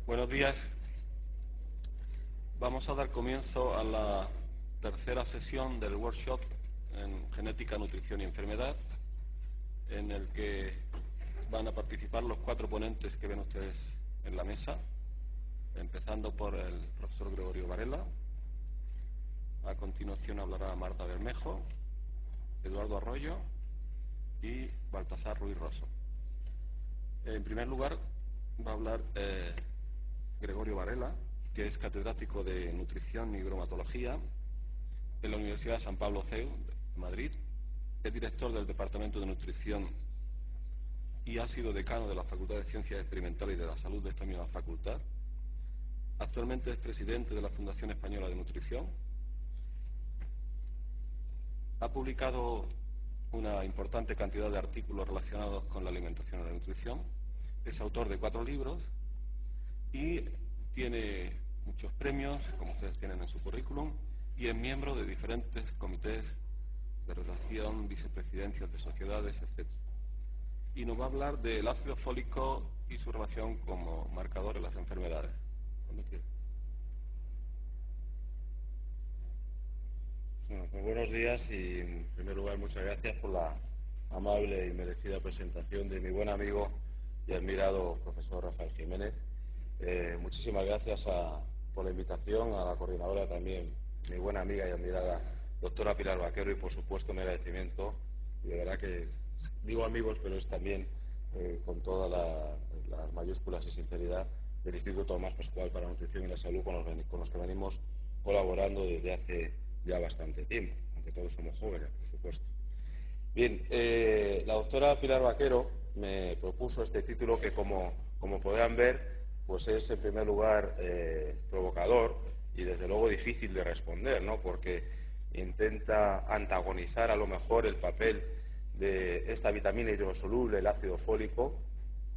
Buenos días. Vamos a dar comienzo a la tercera sesión del workshop en genética, nutrición y enfermedad, en el que van a participar los 4 ponentes que ven ustedes en la mesa, empezando por el profesor Gregorio Varela. A continuación hablará Marta Bermejo, Eduardo Arroyo y Baltasar Ruiz Rosso. En primer lugar va a hablar Gregorio Varela, que es catedrático de Nutrición y Bromatología en la Universidad de San Pablo CEU de Madrid. Es director del Departamento de Nutrición y ha sido decano de la Facultad de Ciencias Experimentales y de la Salud de esta misma facultad. Actualmente es presidente de la Fundación Española de Nutrición. Ha publicado una importante cantidad de artículos relacionados con la alimentación y la nutrición. Es autor de 4 libros y tiene muchos premios, como ustedes tienen en su currículum, y es miembro de diferentes comités de redacción, vicepresidencias de sociedades, etc. Y nos va a hablar del ácido fólico y su relación como marcador en las enfermedades. Cuando quiera. Bueno, pues buenos días y en primer lugar muchas gracias por la amable y merecida presentación de mi buen amigo y admirado profesor Rafael Jiménez. Muchísimas gracias por la invitación, a la coordinadora también, mi buena amiga y admirada doctora Pilar Vaquero, y por supuesto mi agradecimiento, y de verdad que digo amigos, pero es también con todas las mayúsculas y sinceridad, del Instituto Tomás Pascual para la Nutrición y la Salud, con los que venimos colaborando desde hace ya bastante tiempo, aunque todos somos jóvenes, por supuesto. Bien, la doctora Pilar Vaquero me propuso este título que, como podrán ver, pues es en primer lugar provocador y desde luego difícil de responder, ¿no? Porque intenta antagonizar a lo mejor el papel de esta vitamina hidrosoluble, el ácido fólico,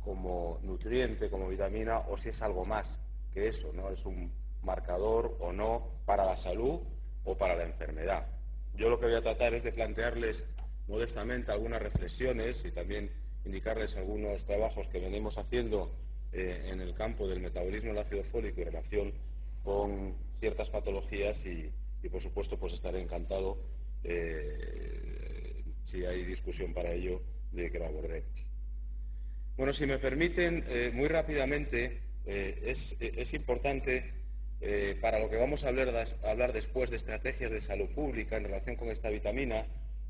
como nutriente, como vitamina, o si es algo más que eso, ¿no? Es un marcador o no para la salud o para la enfermedad. Yo lo que voy a tratar es de plantearles modestamente algunas reflexiones y también indicarles algunos trabajos que venimos haciendo en el campo del metabolismo del ácido fólico y relación con ciertas patologías y por supuesto pues estaré encantado, si hay discusión para ello, de que lo abordemos. Bueno, si me permiten, muy rápidamente, es importante para lo que vamos a hablar después de estrategias de salud pública en relación con esta vitamina,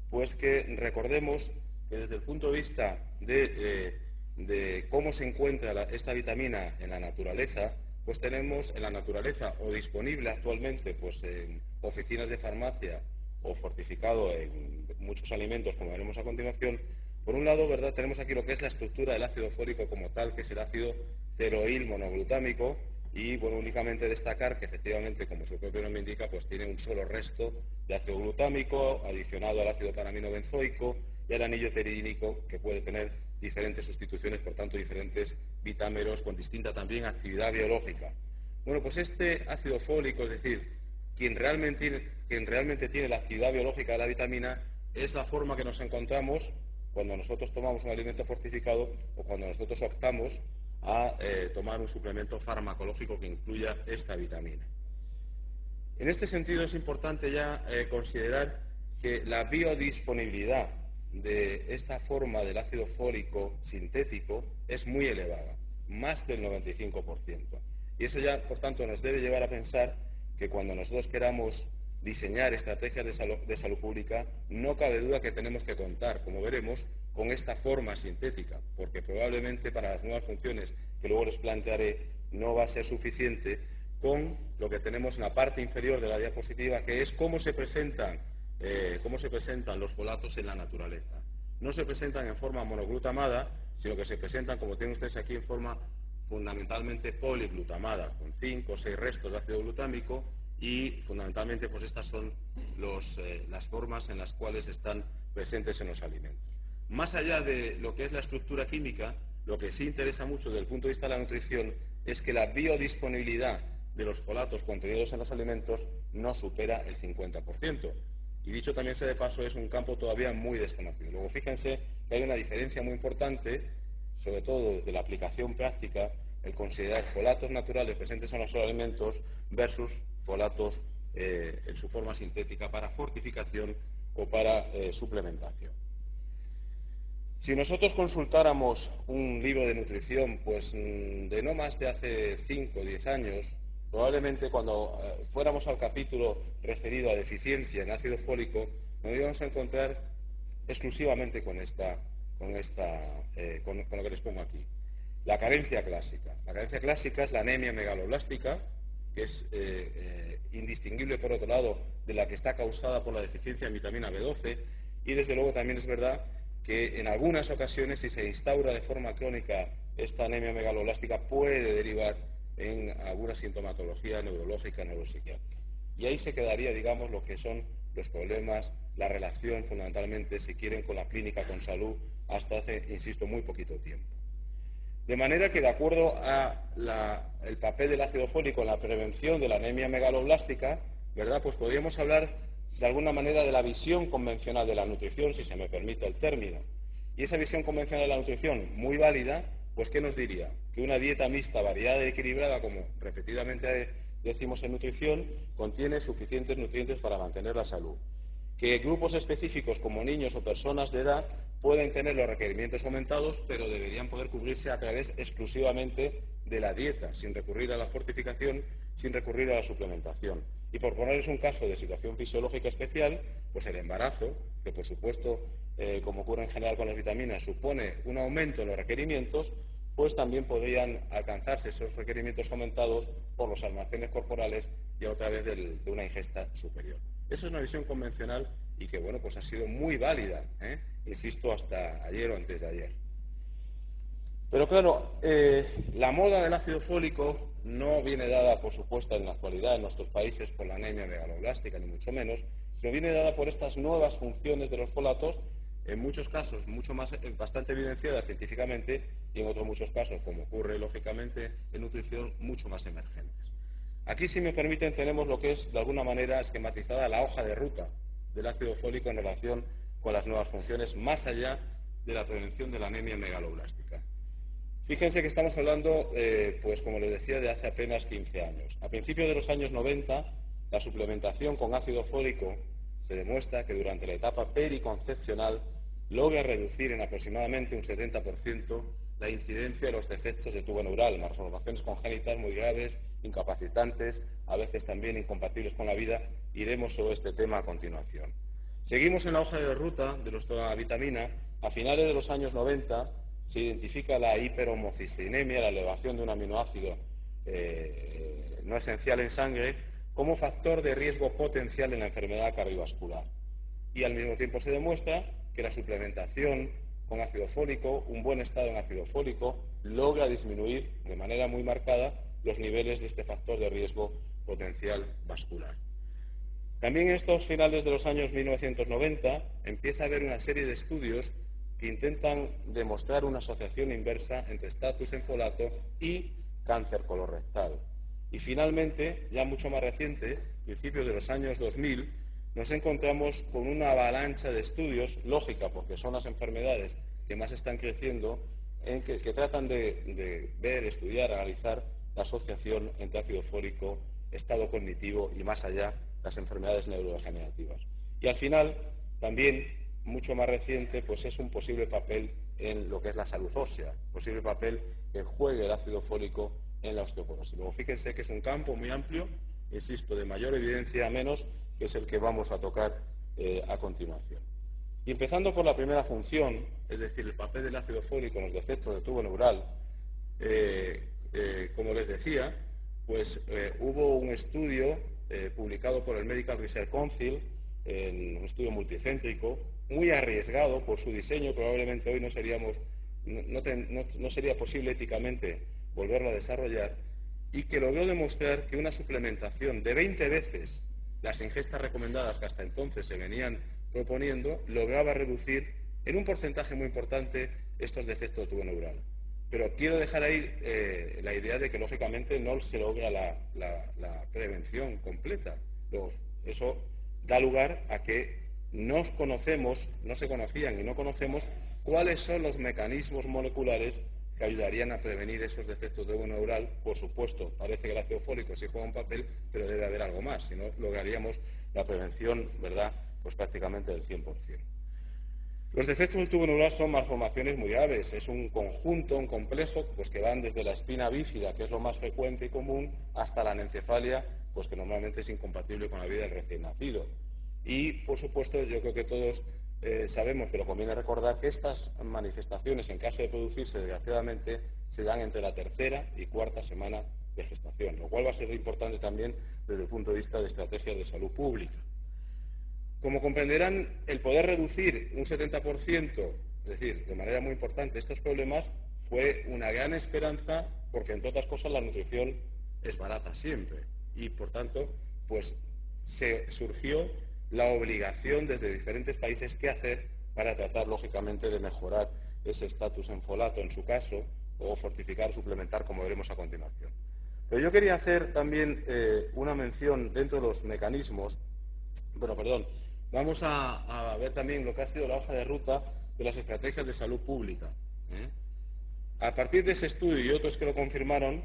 pues que recordemos que desde el punto de vista de cómo se encuentra esta vitamina en la naturaleza, pues tenemos en la naturaleza o disponible actualmente pues en oficinas de farmacia o fortificado en muchos alimentos, como veremos a continuación. Por un lado, ¿verdad?, tenemos aquí lo que es la estructura del ácido fólico como tal, que es el ácido ceroil monoglutámico, y bueno, únicamente destacar que efectivamente, como su propio nombre indica, pues tiene un solo resto de ácido glutámico adicionado al ácido paraminobenzoico y al anillo teridínico, que puede tener diferentes sustituciones, por tanto diferentes vitámeros con distinta también actividad biológica. Bueno, pues este ácido fólico, es decir, quien realmente tiene la actividad biológica de la vitamina, es la forma que nos encontramos cuando nosotros tomamos un alimento fortificado o cuando nosotros optamos a tomar un suplemento farmacológico que incluya esta vitamina. En este sentido es importante ya considerar que la biodisponibilidad de esta forma del ácido fólico sintético es muy elevada, más del 95%. Y eso ya, por tanto, nos debe llevar a pensar que cuando nosotros queramos diseñar estrategias de salud pública, no cabe duda que tenemos que contar, como veremos, con esta forma sintética, porque probablemente para las nuevas funciones que luego les plantearé no va a ser suficiente con lo que tenemos en la parte inferior de la diapositiva, que es cómo se presentan los folatos en la naturaleza. No se presentan en forma monoglutamada, sino que se presentan, como tienen ustedes aquí, en forma fundamentalmente poliglutamada, con 5 o 6 restos de ácido glutámico, y fundamentalmente pues estas son las formas en las cuales están presentes en los alimentos. Más allá de lo que es la estructura química, lo que sí interesa mucho desde el punto de vista de la nutrición es que la biodisponibilidad de los folatos contenidos en los alimentos no supera el 50%. Y dicho también sea de paso, es un campo todavía muy desconocido. Luego fíjense que hay una diferencia muy importante, sobre todo desde la aplicación práctica, el considerar folatos naturales presentes en los alimentos versus folatos en su forma sintética para fortificación o para suplementación. Si nosotros consultáramos un libro de nutrición, pues de no más de hace 5 o 10 años, probablemente cuando fuéramos al capítulo referido a deficiencia en ácido fólico, nos íbamos a encontrar exclusivamente con lo que les pongo aquí. La carencia clásica. La carencia clásica es la anemia megaloblástica, que es indistinguible, por otro lado, de la que está causada por la deficiencia en vitamina B12, y desde luego también es verdad que en algunas ocasiones, si se instaura de forma crónica esta anemia megaloblástica, puede derivar en alguna sintomatología neurológica, neuropsiquiátrica. Y ahí se quedaría, digamos, lo que son los problemas, la relación fundamentalmente, si quieren, con la clínica, con salud, hasta hace, insisto, muy poquito tiempo. De manera que, de acuerdo a el papel del ácido fólico en la prevención de la anemia megaloblástica, ¿verdad?, pues podríamos hablar de alguna manera de la visión convencional de la nutrición, si se me permite el término. Y esa visión convencional de la nutrición, muy válida, pues ¿qué nos diría? Que una dieta mixta, variada y equilibrada, como repetidamente decimos en nutrición, contiene suficientes nutrientes para mantener la salud. Que grupos específicos como niños o personas de edad pueden tener los requerimientos aumentados, pero deberían poder cubrirse a través exclusivamente de la dieta, sin recurrir a la fortificación, sin recurrir a la suplementación. Y por ponerles un caso de situación fisiológica especial, pues el embarazo, que por supuesto, como ocurre en general con las vitaminas, supone un aumento en los requerimientos, pues también podrían alcanzarse esos requerimientos aumentados por los almacenes corporales y a través de una ingesta superior. Esa es una visión convencional y que, bueno, pues ha sido muy válida, insisto, hasta ayer o antes de ayer. Pero claro, la moda del ácido fólico no viene dada, por supuesto, en la actualidad en nuestros países por la anemia megaloblástica, ni mucho menos, sino viene dada por estas nuevas funciones de los folatos, en muchos casos bastante evidenciadas científicamente y en otros muchos casos, como ocurre lógicamente en nutrición, mucho más emergentes. Aquí, si me permiten, tenemos lo que es de alguna manera esquematizada la hoja de ruta del ácido fólico en relación con las nuevas funciones, más allá de la prevención de la anemia megaloblástica. Fíjense que estamos hablando, pues como les decía, de hace apenas 15 años. A principios de los años 90, la suplementación con ácido fólico se demuestra que durante la etapa periconcepcional logra reducir en aproximadamente un 70% la incidencia de los defectos de tubo neural, malformaciones congénitas muy graves, incapacitantes, a veces también incompatibles con la vida. Iremos sobre este tema a continuación. Seguimos en la hoja de ruta de nuestra vitamina. A finales de los años 90 se identifica la hiperhomocisteinemia, la elevación de un aminoácido no esencial en sangre, como factor de riesgo potencial en la enfermedad cardiovascular. Y al mismo tiempo se demuestra que la suplementación con ácido fólico, un buen estado en ácido fólico, logra disminuir de manera muy marcada los niveles de este factor de riesgo potencial vascular. También en estos finales de los años 1990 empieza a haber una serie de estudios que intentan demostrar una asociación inversa entre estatus en folato y cáncer colorectal. Y finalmente, ya mucho más reciente, principios de los años 2000, nos encontramos con una avalancha de estudios, lógica, porque son las enfermedades que más están creciendo, que tratan de ver, estudiar, analizar la asociación entre ácido fólico, estado cognitivo y, más allá, las enfermedades neurodegenerativas. Y al final, también, mucho más reciente, pues es un posible papel en lo que es la salud ósea, posible papel que juegue el ácido fólico en la osteoporosis. Luego, fíjense que es un campo muy amplio, insisto, de mayor evidencia a menos, que es el que vamos a tocar a continuación. Y empezando por la primera función, es decir, el papel del ácido fólico en los defectos de tubo neural, como les decía, pues hubo un estudio publicado por el Medical Research Council, en un estudio multicéntrico, muy arriesgado por su diseño. Probablemente hoy no sería posible éticamente volverlo a desarrollar, y que logró demostrar que una suplementación de 20 veces las ingestas recomendadas que hasta entonces se venían proponiendo lograba reducir en un porcentaje muy importante estos defectos de tubo neural. Pero quiero dejar ahí la idea de que, lógicamente, no se logra la prevención completa. Eso da lugar a que no se conocían y no conocemos cuáles son los mecanismos moleculares que ayudarían a prevenir esos defectos de huevo neural. Por supuesto, parece que el ácido fólico sí juega un papel, pero debe haber algo más, si no lograríamos la prevención, ¿verdad?, pues prácticamente del 100%. Los defectos del tubo neural son malformaciones muy graves. Es un conjunto, un complejo, pues que van desde la espina bífida, que es lo más frecuente y común, hasta la anencefalia, pues que normalmente es incompatible con la vida del recién nacido. Y, por supuesto, yo creo que todos sabemos, pero conviene recordar que estas manifestaciones, en caso de producirse, desgraciadamente, se dan entre la tercera y cuarta semana de gestación, lo cual va a ser importante también desde el punto de vista de estrategias de salud pública. Como comprenderán, el poder reducir un 70%, es decir, de manera muy importante, estos problemas, fue una gran esperanza, porque entre otras cosas la nutrición es barata siempre y, por tanto, pues se surgió la obligación desde diferentes países qué hacer para tratar, lógicamente, de mejorar ese estatus en folato, en su caso, o fortificar, suplementar, como veremos a continuación. Pero yo quería hacer también una mención dentro de los mecanismos. Vamos a ver también lo que ha sido la hoja de ruta de las estrategias de salud pública. A partir de ese estudio y otros que lo confirmaron,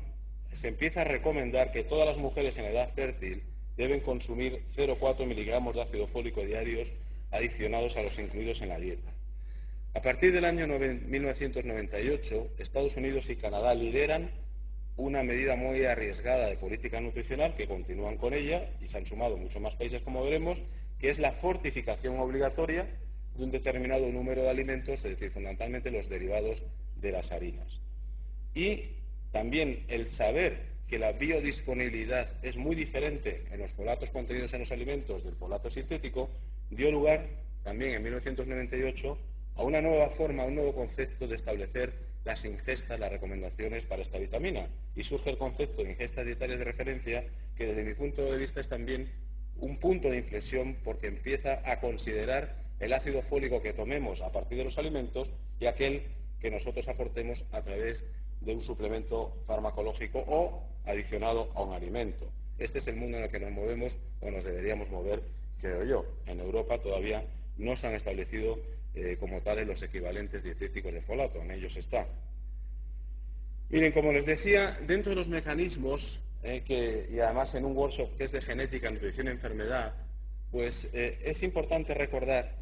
se empieza a recomendar que todas las mujeres en edad fértil deben consumir 0,4 miligramos de ácido fólico diarios adicionados a los incluidos en la dieta. A partir del año 1998, Estados Unidos y Canadá lideran una medida muy arriesgada de política nutricional, que continúan con ella, y se han sumado muchos más países, como veremos, que es la fortificación obligatoria de un determinado número de alimentos, es decir, fundamentalmente los derivados de las harinas. Y también el saber que la biodisponibilidad es muy diferente en los folatos contenidos en los alimentos del folato sintético, dio lugar también en 1998 a una nueva forma, a un nuevo concepto de establecer las ingestas, las recomendaciones para esta vitamina. Y surge el concepto de ingestas dietarias de referencia, que desde mi punto de vista es también un punto de inflexión, porque empieza a considerar el ácido fólico que tomemos a partir de los alimentos y aquel que nosotros aportemos a través de un suplemento farmacológico o adicionado a un alimento. Este es el mundo en el que nos movemos o nos deberíamos mover, creo yo. En Europa todavía no se han establecido como tales los equivalentes dietéticos de folato, en ellos está. Miren, como les decía, dentro de los mecanismos, y además en un workshop que es de genética, nutrición y enfermedad, pues es importante recordar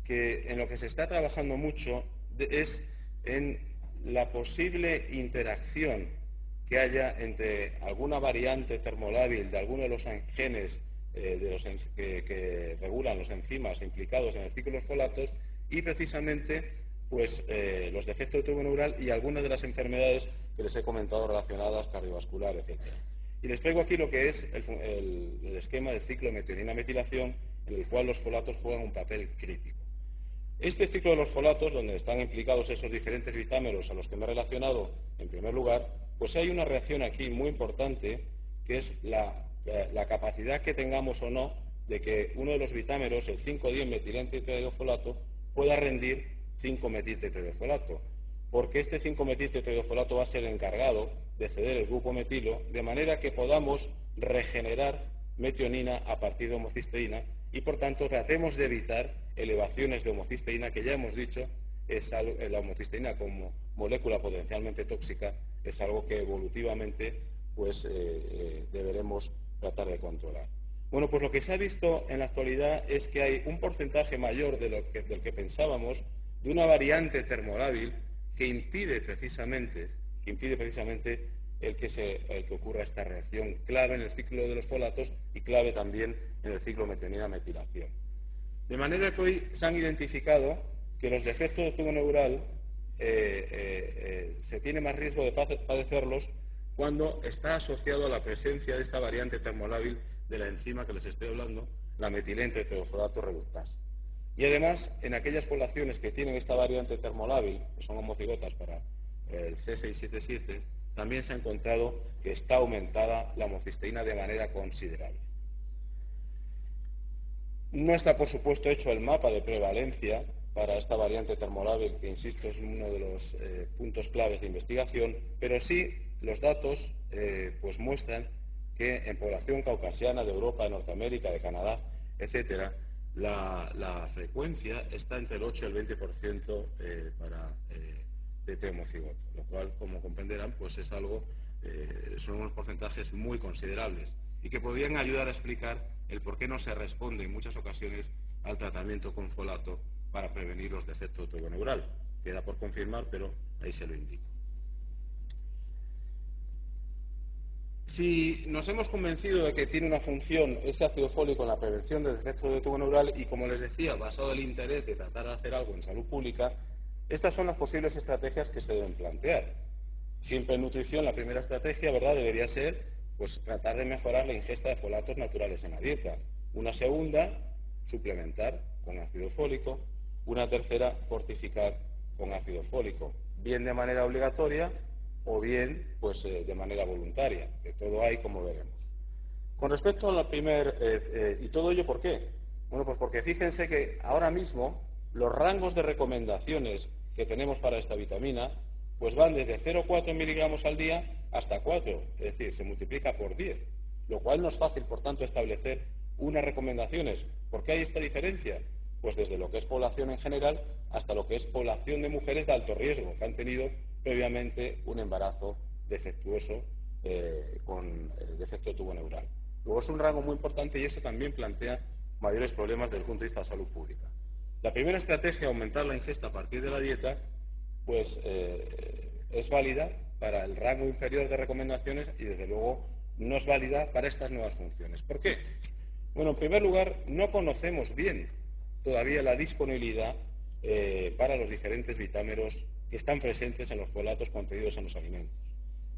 que en lo que se está trabajando mucho es en la posible interacción que haya entre alguna variante termolábil de alguno de los genes que regulan los enzimas implicados en el ciclo de los folatos y precisamente pues los defectos de tubo neural y algunas de las enfermedades que les he comentado relacionadas, cardiovasculares, etc. Y les traigo aquí lo que es el esquema del ciclo de metionina-metilación, en el cual los folatos juegan un papel crítico. Este ciclo de los folatos, donde están implicados esos diferentes vitámeros a los que me he relacionado en primer lugar, pues hay una reacción aquí muy importante, que es la capacidad que tengamos o no de que uno de los vitámeros, el 5,10-metiltetraidofolato, pueda rendir 5-metiltetraidofolato, porque este 5-metiltetraidofolato va a ser el encargado de ceder el grupo metilo, de manera que podamos regenerar metionina a partir de homocisteína y, por tanto, tratemos de evitar elevaciones de homocisteína, que ya hemos dicho, la homocisteína como molécula potencialmente tóxica es algo que evolutivamente pues, deberemos tratar de controlar. Bueno, pues lo que se ha visto en la actualidad es que hay un porcentaje mayor del que pensábamos de una variante termolábil que impide precisamente el que ocurra esta reacción clave en el ciclo de los folatos y clave también en el ciclo metionina-metilación. De manera que hoy se han identificado que los defectos de tubo neural se tiene más riesgo de padecerlos cuando está asociado a la presencia de esta variante termolábil de la enzima que les estoy hablando, la metiltetraidofolato reductasa. Y además, en aquellas poblaciones que tienen esta variante termolábil, que son homocigotas para el C677, también se ha encontrado que está aumentada la homocisteína de manera considerable. No está, por supuesto, hecho el mapa de prevalencia para esta variante termolábil, que, insisto, es uno de los puntos claves de investigación, pero sí los datos pues muestran que en población caucasiana de Europa, de Norteamérica, de Canadá, etcétera, la frecuencia está entre el 8 y el 20% de T-homocigoto, lo cual, como comprenderán, pues es algo, son unos porcentajes muy considerables y que podrían ayudar a explicar el por qué no se responde en muchas ocasiones al tratamiento con folato para prevenir los defectos de tubo neural. Queda por confirmar, pero ahí se lo indico. Si nos hemos convencido de que tiene una función ese ácido fólico en la prevención de defectos de tubo neural y, como les decía, basado en el interés de tratar de hacer algo en salud pública, estas son las posibles estrategias que se deben plantear. Siempre en nutrición la primera estrategia, ¿verdad?, debería ser pues tratar de mejorar la ingesta de folatos naturales en la dieta. Una segunda, suplementar con ácido fólico. Una tercera, fortificar con ácido fólico, bien de manera obligatoria o bien pues de manera voluntaria. De todo hay, como veremos. Con respecto a la primera, ¿y todo ello por qué? Bueno, pues porque fíjense que ahora mismo los rangos de recomendaciones que tenemos para esta vitamina pues van desde 0,4 miligramos al día hasta 4, es decir, se multiplica por 10, lo cual no es fácil, por tanto, establecer unas recomendaciones. ¿Por qué hay esta diferencia? Pues desde lo que es población en general hasta lo que es población de mujeres de alto riesgo, que han tenido previamente un embarazo defectuoso con defecto de tubo neural. Luego es un rango muy importante y eso también plantea mayores problemas desde el punto de vista de salud pública. La primera estrategia, aumentar la ingesta a partir de la dieta, pues es válida para el rango inferior de recomendaciones y desde luego no es válida para estas nuevas funciones. ¿Por qué? Bueno, en primer lugar, no conocemos bien todavía la disponibilidad para los diferentes vitámeros que están presentes en los folatos contenidos en los alimentos.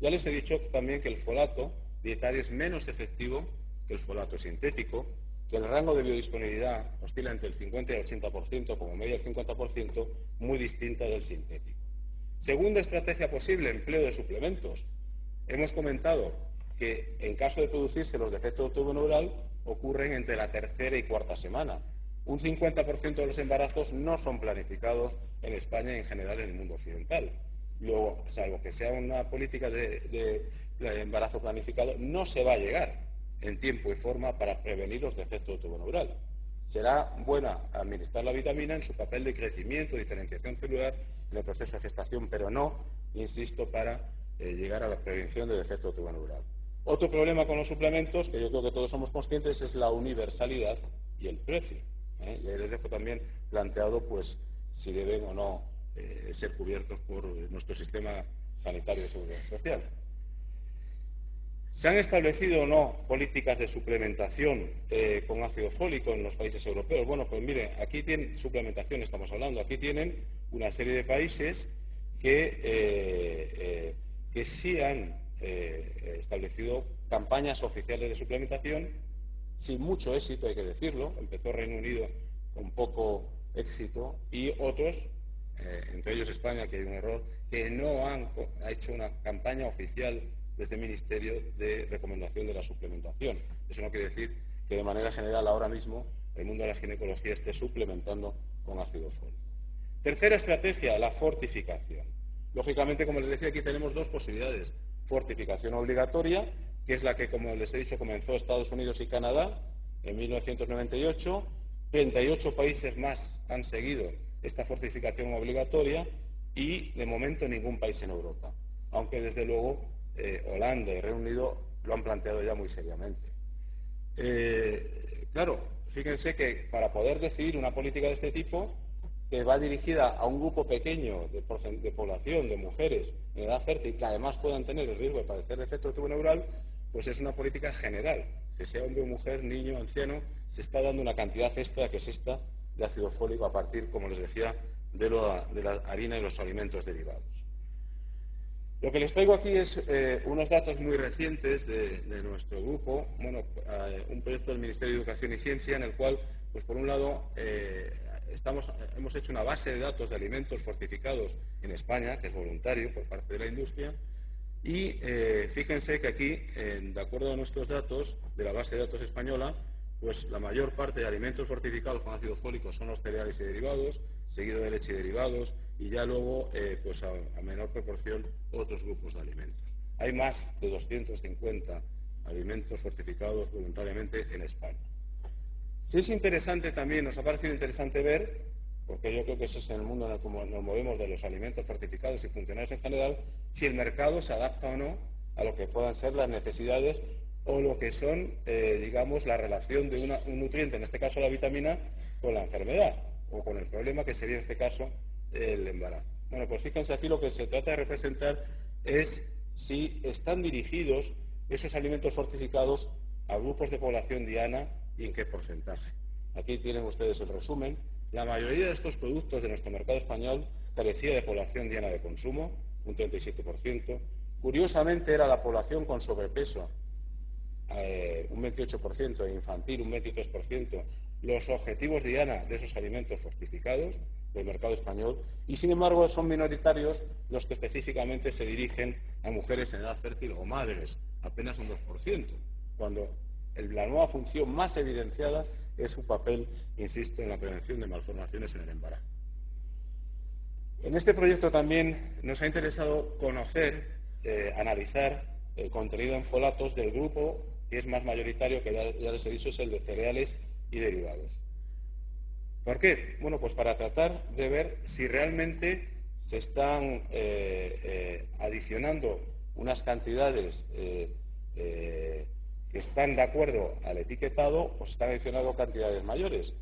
Ya les he dicho también que el folato dietario es menos efectivo que el folato sintético, que el rango de biodisponibilidad oscila entre el 50 y el 80%, como media el 50%, muy distinta del sintético. Segunda estrategia posible, empleo de suplementos. Hemos comentado que en caso de producirse los defectos de tubo neural ocurren entre la tercera y cuarta semana. Un 50% de los embarazos no son planificados en España y en general en el mundo occidental. Luego, salvo que sea una política de embarazo planificado, no se va a llegar en tiempo y forma para prevenir los defectos de tubo neural. Será buena administrar la vitamina en su papel de crecimiento, diferenciación celular en el proceso de gestación, pero no, insisto, para llegar a la prevención de defectos de tubo neural. Otro problema con los suplementos, que yo creo que todos somos conscientes, es la universalidad y el precio. Y ahí les dejo también planteado pues si deben o no ser cubiertos por nuestro sistema sanitario de seguridad social. ¿Se han establecido o no políticas de suplementación con ácido fólico en los países europeos? Bueno, pues miren, aquí tienen suplementación, estamos hablando, aquí tienen una serie de países que sí han establecido campañas oficiales de suplementación, sin mucho éxito, hay que decirlo. Empezó Reino Unido con poco éxito y otros, entre ellos España, que hay un error, que no han hecho una campaña oficial desde el Ministerio de recomendación de la suplementación. Eso no quiere decir que de manera general ahora mismo el mundo de la ginecología esté suplementando con ácido fólico. Tercera estrategia, la fortificación. Lógicamente, como les decía, aquí tenemos dos posibilidades. Fortificación obligatoria, que es la que, como les he dicho, comenzó Estados Unidos y Canadá en 1998. 38 países más han seguido esta fortificación obligatoria y, de momento, ningún país en Europa. Aunque, desde luego, Holanda y Reino Unido lo han planteado ya muy seriamente. Claro, fíjense que para poder decidir una política de este tipo, que va dirigida a un grupo pequeño de población, de mujeres en edad fértil, que además puedan tener el riesgo de padecer defecto de tubo neural, pues es una política general. Que sea hombre o mujer, niño, anciano, se está dando una cantidad extra, que es esta, de ácido fólico a partir, como les decía, de la harina y los alimentos derivados. Lo que les traigo aquí es unos datos muy recientes de nuestro grupo, bueno, un proyecto del Ministerio de Educación y Ciencia en el cual, pues por un lado, hemos hecho una base de datos de alimentos fortificados en España, que es voluntario por parte de la industria, y fíjense que aquí, de acuerdo a nuestros datos de la base de datos española, pues la mayor parte de alimentos fortificados con ácido fólico son los cereales y derivados, seguido de leche y derivados, y ya luego, pues a menor proporción, otros grupos de alimentos. Hay más de 250 alimentos fortificados voluntariamente en España. Sí es interesante también, nos ha parecido interesante ver porque yo creo que ese es el mundo en el que nos movemos de los alimentos fortificados y funcionales en general, si el mercado se adapta o no a lo que puedan ser las necesidades o lo que son, digamos, la relación de un nutriente, en este caso la vitamina, con la enfermedad o con el problema que sería en este caso el embarazo. Bueno, pues fíjense, aquí lo que se trata de representar es si están dirigidos esos alimentos fortificados a grupos de población diana y en qué porcentaje. Aquí tienen ustedes el resumen. La mayoría de estos productos de nuestro mercado español carecía de población diana de consumo, un 37%. Curiosamente era la población con sobrepeso, un 28%, e infantil, un 23%, los objetivos diana de esos alimentos fortificados del mercado español, y sin embargo son minoritarios los que específicamente se dirigen a mujeres en edad fértil o madres, apenas un 2%, cuando la nueva función más evidenciada es su papel, insisto, en la prevención de malformaciones en el embarazo. En este proyecto también nos ha interesado conocer, analizar el contenido en folatos del grupo que es más mayoritario, que ya les he dicho, es el de cereales y derivados. ¿Por qué? Bueno, pues para tratar de ver si realmente se están adicionando unas cantidades que están de acuerdo al etiquetado o se están adicionando cantidades mayores.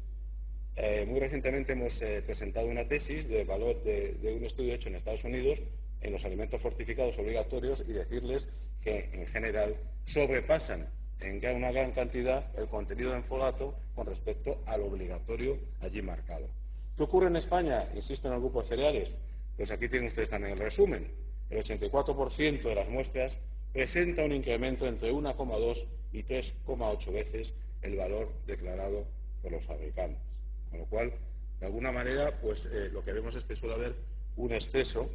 Muy recientemente hemos presentado una tesis de valor de un estudio hecho en Estados Unidos en los alimentos fortificados obligatorios y decirles que en general sobrepasan en una gran cantidad el contenido en folato con respecto al obligatorio allí marcado. ¿Qué ocurre en España? Insisto, en el grupo de cereales. Pues aquí tienen ustedes también el resumen. El 84% de las muestras presenta un incremento entre 1,2 y 3,8 veces el valor declarado por los fabricantes. Con lo cual, de alguna manera, pues lo que vemos es que suele haber un exceso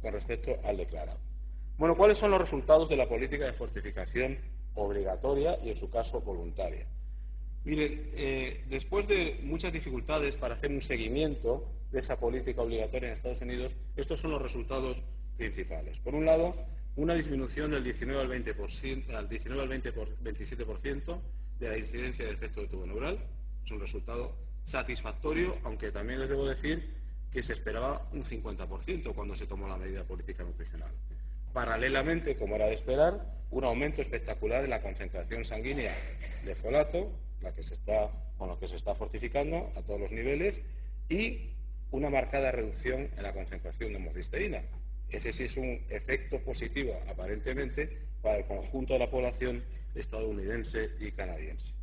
con respecto al declarado. Bueno, ¿cuáles son los resultados de la política de fortificación obligatoria y, en su caso, voluntaria? Mire, después de muchas dificultades para hacer un seguimiento de esa política obligatoria en Estados Unidos, estos son los resultados principales. Por un lado, una disminución del 19 al 27% de la incidencia de efecto de tubo neural. Es un resultado satisfactorio, aunque también les debo decir que se esperaba un 50% cuando se tomó la medida política nutricional. Paralelamente, como era de esperar, un aumento espectacular en la concentración sanguínea de folato, con lo que se está fortificando a todos los niveles, y una marcada reducción en la concentración de homocisteína. Ese sí es un efecto positivo, aparentemente, para el conjunto de la población estadounidense y canadiense.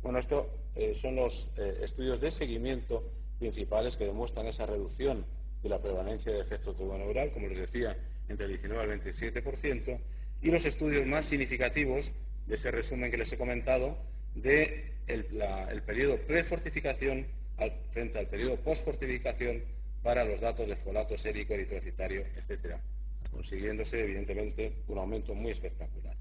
Bueno, estos son los estudios de seguimiento principales que demuestran esa reducción de la prevalencia de efecto tuboneural, como les decía, entre el 19 al 27%, y los estudios más significativos de ese resumen que les he comentado de el periodo prefortificación frente al periodo postfortificación para los datos de folato sérico, eritrocitario, etcétera, consiguiéndose evidentemente un aumento muy espectacular.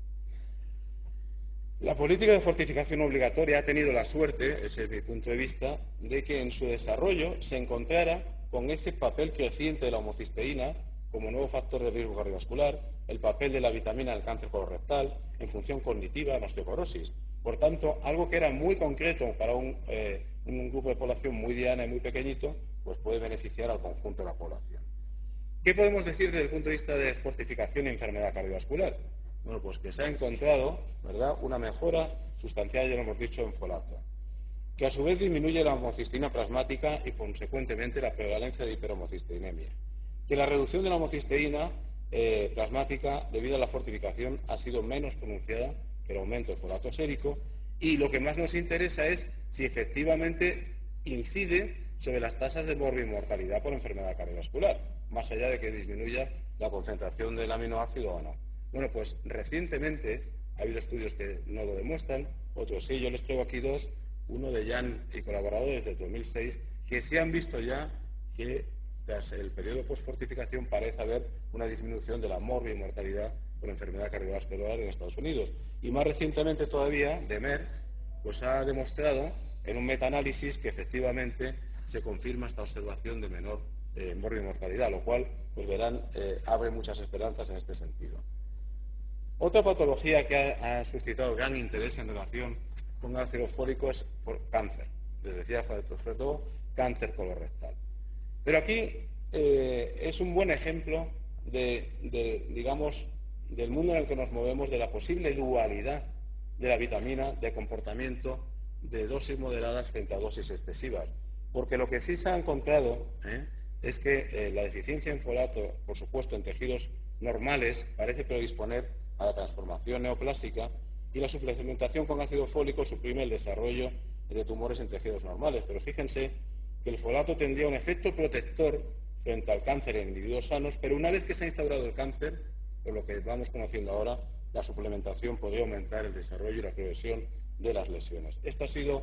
La política de fortificación obligatoria ha tenido la suerte, ese es mi punto de vista, de que en su desarrollo se encontrara con ese papel creciente de la homocisteína como nuevo factor de riesgo cardiovascular, el papel de la vitamina en el cáncer colorectal, en función cognitiva, en osteoporosis. Por tanto, algo que era muy concreto para un grupo de población muy diana y muy pequeñito, pues puede beneficiar al conjunto de la población. ¿Qué podemos decir desde el punto de vista de fortificación y enfermedad cardiovascular? Bueno, pues que se ha encontrado, ¿verdad?, una mejora sustancial, ya lo hemos dicho, en folato, que a su vez disminuye la homocisteína plasmática y, consecuentemente, la prevalencia de hiperhomocisteinemia. Que la reducción de la homocisteína plasmática debido a la fortificación ha sido menos pronunciada que el aumento del folato sérico, y lo que más nos interesa es si efectivamente incide sobre las tasas de morbimortalidad por enfermedad cardiovascular, más allá de que disminuya la concentración del aminoácido o no. Bueno, pues recientemente ha habido estudios que no lo demuestran, otros sí. Yo les traigo aquí dos, uno de Jan y colaboradores del 2006, que sí han visto ya que tras el periodo postfortificación parece haber una disminución de la morbimortalidad por enfermedad cardiovascular en Estados Unidos. Y más recientemente todavía, de Merck, pues ha demostrado en un metaanálisis que efectivamente se confirma esta observación de menor morbimortalidad, lo cual, pues verán, abre muchas esperanzas en este sentido. Otra patología que ha suscitado gran interés en relación con el ácido fólico es por cáncer les decía, sobre todo cáncer colorectal. Pero aquí es un buen ejemplo digamos, del mundo en el que nos movemos, de la posible dualidad de la vitamina, de comportamiento de dosis moderadas frente a dosis excesivas. Porque lo que sí se ha encontrado es que la deficiencia en folato, por supuesto, en tejidos normales, parece predisponer a la transformación neoplástica, y la suplementación con ácido fólico suprime el desarrollo de tumores en tejidos normales. Pero fíjense que el folato tendría un efecto protector frente al cáncer en individuos sanos, pero una vez que se ha instaurado el cáncer, por lo que vamos conociendo ahora, la suplementación podría aumentar el desarrollo y la progresión de las lesiones. Esta ha sido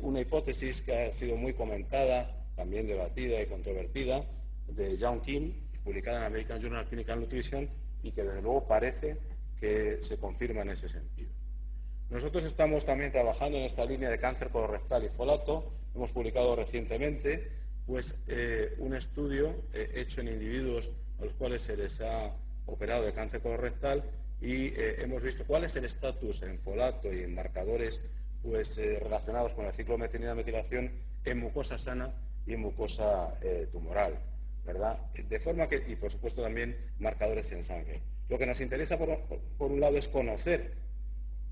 una hipótesis que ha sido muy comentada, también debatida y controvertida, de Young Kim, publicada en American Journal of Clinical Nutrition, y que desde luego parece que se confirma en ese sentido. Nosotros estamos también trabajando en esta línea de cáncer colorectal y folato. Hemos publicado recientemente un estudio hecho en individuos a los cuales se les ha operado de cáncer colorectal, y hemos visto cuál es el estatus en folato y en marcadores relacionados con el ciclo de metionina-metilación en mucosa sana y en mucosa tumoral, ¿verdad? De forma que, y por supuesto también marcadores en sangre. Lo que nos interesa por un lado es conocer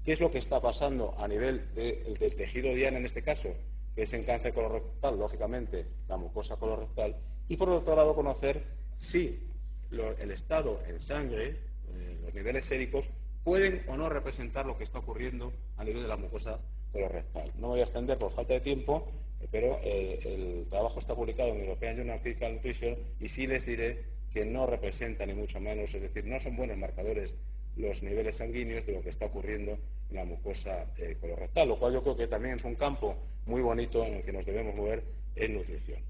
qué es lo que está pasando a nivel del tejido diana, en este caso, que es en cáncer colorectal, lógicamente, la mucosa colorectal, y por otro lado conocer si el estado en sangre, los niveles séricos, pueden o no representar lo que está ocurriendo a nivel de la mucosa colorectal. No me voy a extender por falta de tiempo, pero el trabajo está publicado en European Journal of Clinical Nutrition, y sí les diré que no representa ni mucho menos, es decir, no son buenos marcadores los niveles sanguíneos de lo que está ocurriendo en la mucosa colorectal, lo cual yo creo que también es un campo muy bonito en el que nos debemos mover en nutrición.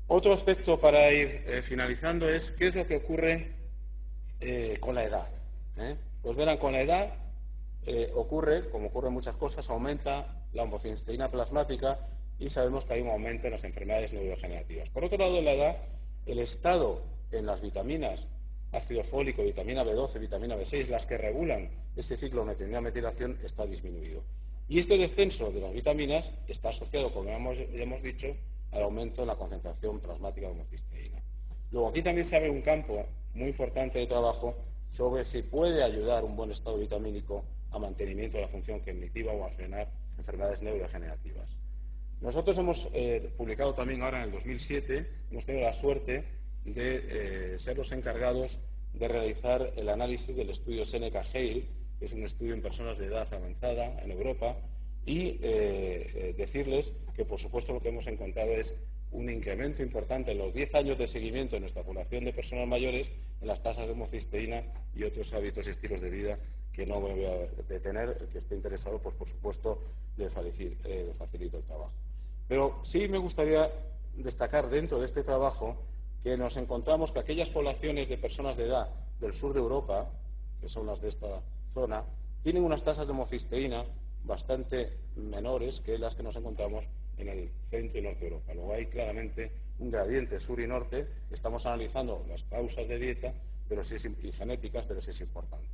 Otro aspecto para ir finalizando es qué es lo que ocurre con la edad. Pues verán, con la edad ocurre, como ocurren muchas cosas, aumenta la homocisteína plasmática, y sabemos que hay un aumento en las enfermedades neurodegenerativas. Por otro lado, en la edad, el estado en las vitaminas, ácido fólico, vitamina B12, vitamina B6, las que regulan ese ciclo de metionina-metilación, está disminuido. Y este descenso de las vitaminas está asociado, como ya hemos dicho, al aumento en la concentración plasmática de homocisteína. Luego, aquí también se abre un campo muy importante de trabajo sobre si puede ayudar un buen estado vitamínico a mantenimiento de la función cognitiva o a frenar enfermedades neurodegenerativas. Nosotros hemos publicado también ahora en el 2007, hemos tenido la suerte de ser los encargados de realizar el análisis del estudio Seneca-Hale, que es un estudio en personas de edad avanzada en Europa, y decirles que, por supuesto, lo que hemos encontrado es un incremento importante en los 10 años de seguimiento de nuestra población de personas mayores en las tasas de homocisteína y otros hábitos y estilos de vida que no me voy a detener. El que esté interesado, pues por supuesto, le facilito el trabajo. Pero sí me gustaría destacar dentro de este trabajo que nos encontramos que aquellas poblaciones de personas de edad del sur de Europa, que son las de esta zona, tienen unas tasas de homocisteína bastante menores que las que nos encontramos en el centro y norte de Europa. Luego hay claramente un gradiente sur y norte. Estamos analizando las causas de dieta y genéticas, pero sí es importante.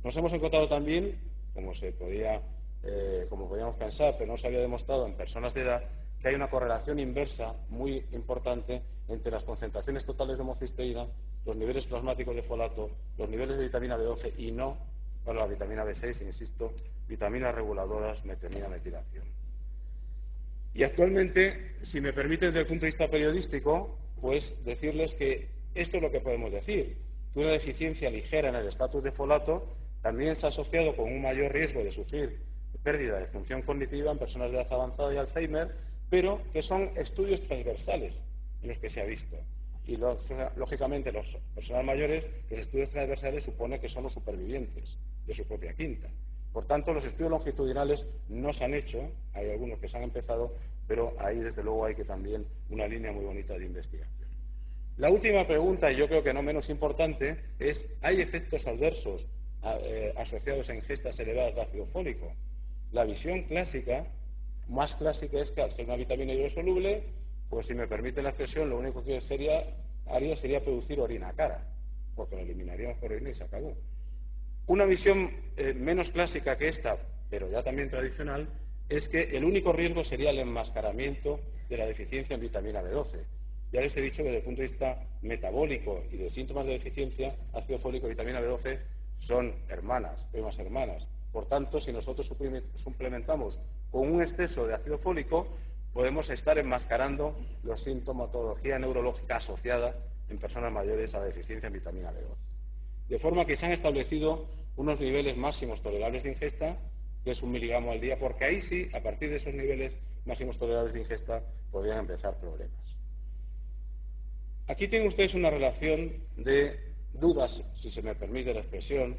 Nos hemos encontrado también, como podíamos pensar, pero no se había demostrado en personas de edad, que hay una correlación inversa muy importante entre las concentraciones totales de homocisteína, los niveles plasmáticos de folato, los niveles de vitamina B12 y no para la vitamina B6, insisto, vitaminas reguladoras, metionina-metilación. Y actualmente, si me permiten desde el punto de vista periodístico, pues decirles que esto es lo que podemos decir, que una deficiencia ligera en el estatus de folato también se ha asociado con un mayor riesgo de sufrir pérdida de función cognitiva en personas de edad avanzada y Alzheimer, pero que son estudios transversales en los que se ha visto. Y lógicamente los personas mayores, los estudios transversales supone que son los supervivientes de su propia quinta. Por tanto, los estudios longitudinales no se han hecho, hay algunos que se han empezado, pero ahí desde luego hay que también una línea muy bonita de investigación. La última pregunta, y yo creo que no menos importante, es ¿hay efectos adversos asociados a ingestas elevadas de ácido fólico? La visión clásica, más clásica, es que al ser una vitamina hidrosoluble, pues si me permiten la expresión, lo único que haría sería producir orina cara, porque lo eliminaríamos por orina y se acabó. Una visión menos clásica que esta, pero ya también tradicional, es que el único riesgo sería el enmascaramiento de la deficiencia en vitamina B12. Ya les he dicho que desde el punto de vista metabólico y de síntomas de deficiencia, ácido fólico y vitamina B12 son hermanas, primas hermanas. Por tanto, si nosotros suplementamos con un exceso de ácido fólico, podemos estar enmascarando la sintomatología neurológica asociada en personas mayores a la deficiencia en vitamina B12. De forma que se han establecido unos niveles máximos tolerables de ingesta, que es 1 miligramo al día, porque ahí sí, a partir de esos niveles máximos tolerables de ingesta, podrían empezar problemas. Aquí tienen ustedes una relación de dudas, si se me permite la expresión,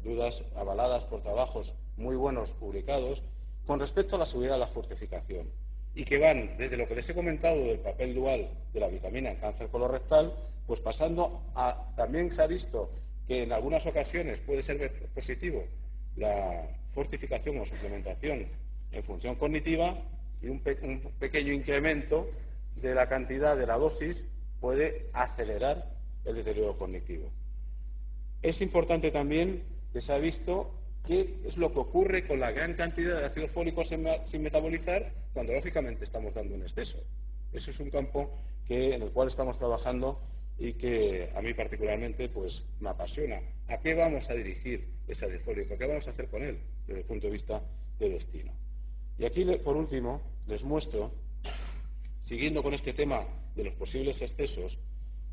dudas avaladas por trabajos muy buenos publicados, con respecto a la seguridad de la fortificación, y que van desde lo que les he comentado del papel dual de la vitamina en cáncer colorectal, pues pasando a, también se ha visto que en algunas ocasiones puede ser positivo la fortificación o suplementación en función cognitiva, y un pequeño incremento de la cantidad de la dosis puede acelerar el deterioro cognitivo. Es importante también que se ha visto qué es lo que ocurre con la gran cantidad de ácido fólico sin metabolizar cuando lógicamente estamos dando un exceso. Eso es un campo en el cual estamos trabajando y que a mí particularmente pues me apasiona. ¿A qué vamos a dirigir ese ácido fólico? ¿Qué vamos a hacer con él desde el punto de vista de destino? Y aquí, por último, les muestro, siguiendo con este tema de los posibles excesos,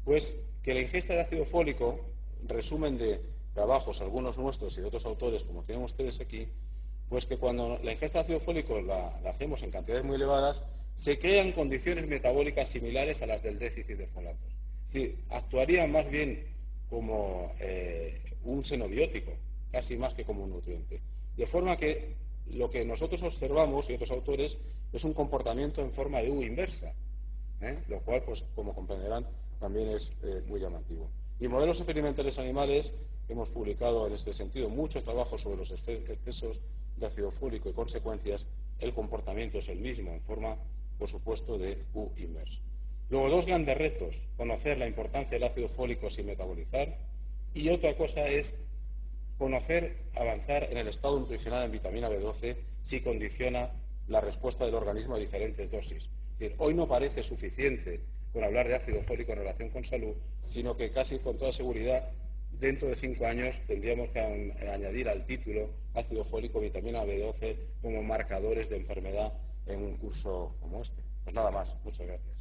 pues que la ingesta de ácido fólico, resumen de trabajos, algunos nuestros y de otros autores, como tienen ustedes aquí, pues que cuando la ingesta de ácido fólico la hacemos en cantidades muy elevadas, se crean condiciones metabólicas similares a las del déficit de folatos. Es decir, actuaría más bien como un xenobiótico, casi más que como un nutriente. De forma que lo que nosotros observamos, y otros autores, es un comportamiento en forma de U inversa, lo cual, pues como comprenderán, también es muy llamativo. Y modelos experimentales animales, hemos publicado en este sentido muchos trabajos sobre los excesos de ácido fólico y consecuencias, el comportamiento es el mismo, en forma, por supuesto, de U inverso. Luego, dos grandes retos: conocer la importancia del ácido fólico sin metabolizar, y otra cosa es conocer, avanzar en el estado nutricional en vitamina B12 si condiciona la respuesta del organismo a diferentes dosis. Es decir, hoy no parece suficiente con hablar de ácido fólico en relación con salud, sino que casi con toda seguridad dentro de 5 años tendríamos que añadir al título ácido fólico, vitamina B12 como marcadores de enfermedad en un curso como este. Pues nada más, muchas gracias.